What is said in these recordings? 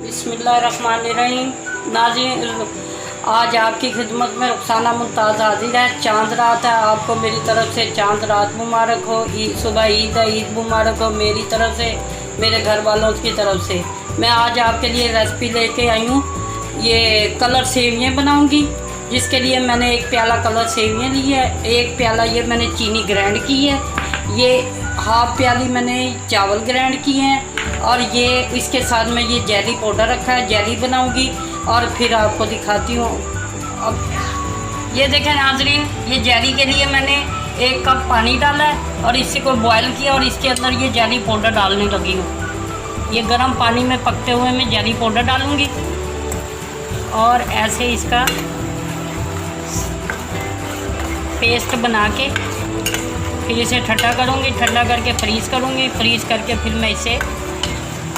बिस्मिल्लाहिर्रहमानिर्रहीम। नाज़रीन, आज आपकी खिदमत में रुखसाना मुमताज़ हाजिर है। चांद रात है, आपको मेरी तरफ से चांद रात मुबारक हो। सुबह ईद है, ईद मुबारक हो मेरी तरफ से, मेरे घर वालों की तरफ से। मैं आज आपके लिए रेसिपी लेके आई हूँ। ये कलर सेवियाँ बनाऊँगी, जिसके लिए मैंने एक प्याला कलर सेवियाँ ली है, एक प्याला ये मैंने चीनी ग्राइंड की है, ये हाफ प्याली मैंने चावल ग्राइंड किए हैं, और ये इसके साथ में ये जेली पाउडर रखा है। जेली बनाऊंगी और फिर आपको दिखाती हूँ। अब ये देखें नाजरीन, ये जेली के लिए मैंने 1 कप पानी डाला है और इसी को बॉयल किया और इसके अंदर ये जेली पाउडर डालने लगी हूँ। ये गर्म पानी में पकते हुए मैं जेली पाउडर डालूँगी और ऐसे इसका पेस्ट बना के फिर इसे ठंडा करूँगी। ठंडा करके फ्रीज़ करूँगी। फ्रीज़ करके फिर मैं इसे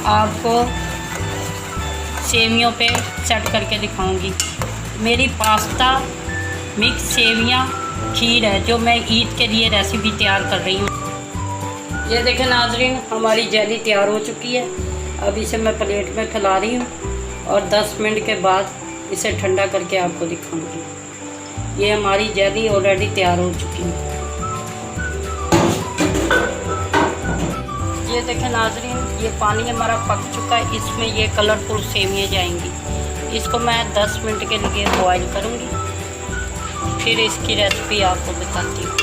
आपको सेवियों पे सेट करके दिखाऊंगी। मेरी पास्ता मिक्स सेवियां खीर है, जो मैं ईद के लिए रेसिपी तैयार कर रही हूँ। ये देखें नाजरीन, हमारी जेली तैयार हो चुकी है। अब इसे मैं प्लेट में फैला रही हूँ और 10 मिनट के बाद इसे ठंडा करके आपको दिखाऊंगी। ये हमारी जेली ऑलरेडी तैयार हो चुकी है। ये देखें नाजरीन, ये पानी हमारा पक चुका है। इसमें ये कलरफुल सेवियाँ जाएंगी। इसको मैं 10 मिनट के लिए बॉईल करूँगी, फिर इसकी रेसिपी आपको बताती हूँ।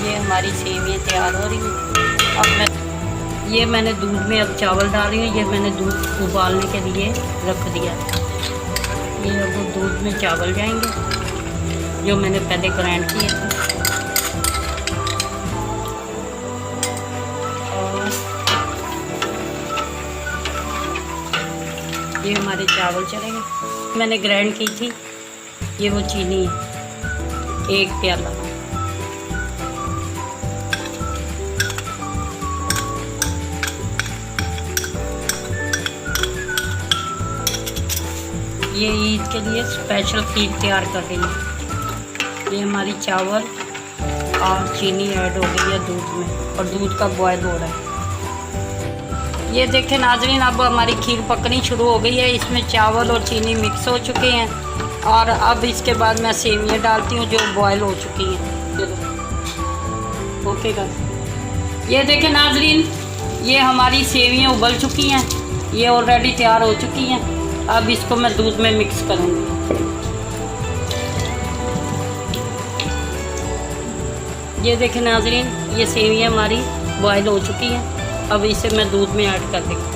ये हमारी सेवियाँ तैयार हो रही हैं। अब मैंने दूध में अब चावल डाल रही हूँ। ये मैंने दूध उबालने के लिए रख दिया। ये अब दूध में चावल जाएंगे जो मैंने पहले ग्राइंड किए थे। ये हमारे चावल चलेंगे। मैंने ग्राइंड की थी, ये वो चीनी है 1 प्याला। ये ईद के लिए स्पेशल खीर तैयार कर रही हूँ। ये हमारी चावल और चीनी ऐड हो गई है दूध में और दूध का बॉयल हो रहा है। ये देखें नाजरीन, अब हमारी खीर पकनी शुरू हो गई है। इसमें चावल और चीनी मिक्स हो चुके हैं और अब इसके बाद मैं सेवियाँ डालती हूँ जो बॉयल हो चुकी हैं। ओके गाइस, ये देखें नाजरीन, ये हमारी सेवियाँ उबल चुकी हैं, ये ऑलरेडी तैयार हो चुकी हैं। अब इसको मैं दूध में मिक्स करूँगी। ये देखें नाजरीन, ये सेवियाँ हमारी बॉयल हो चुकी हैं। अब इसे मैं दूध में ऐड कर देंगे।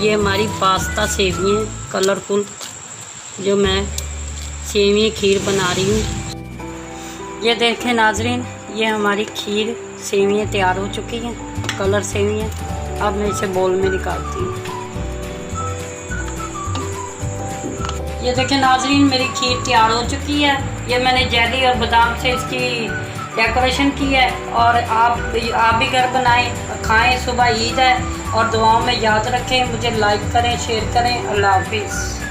ये हमारी पास्ता सेवियाँ कलरफुल, जो मैं सेवियाँ खीर बना रही हूँ। ये देखें नाजरीन, ये हमारी खीर सेवियाँ तैयार हो चुकी हैं, कलर सेवियाँ। अब मैं इसे बोल में निकालती हूँ। ये देखें नाजरीन, मेरी खीर तैयार हो चुकी है। ये मैंने जेली और बादाम से इसकी डेकोरेशन की है। और आप भी घर बनाएं, खाएं। सुबह ईद है और दुआओं में याद रखें। मुझे लाइक करें, शेयर करें। अल्लाह हाफिज़।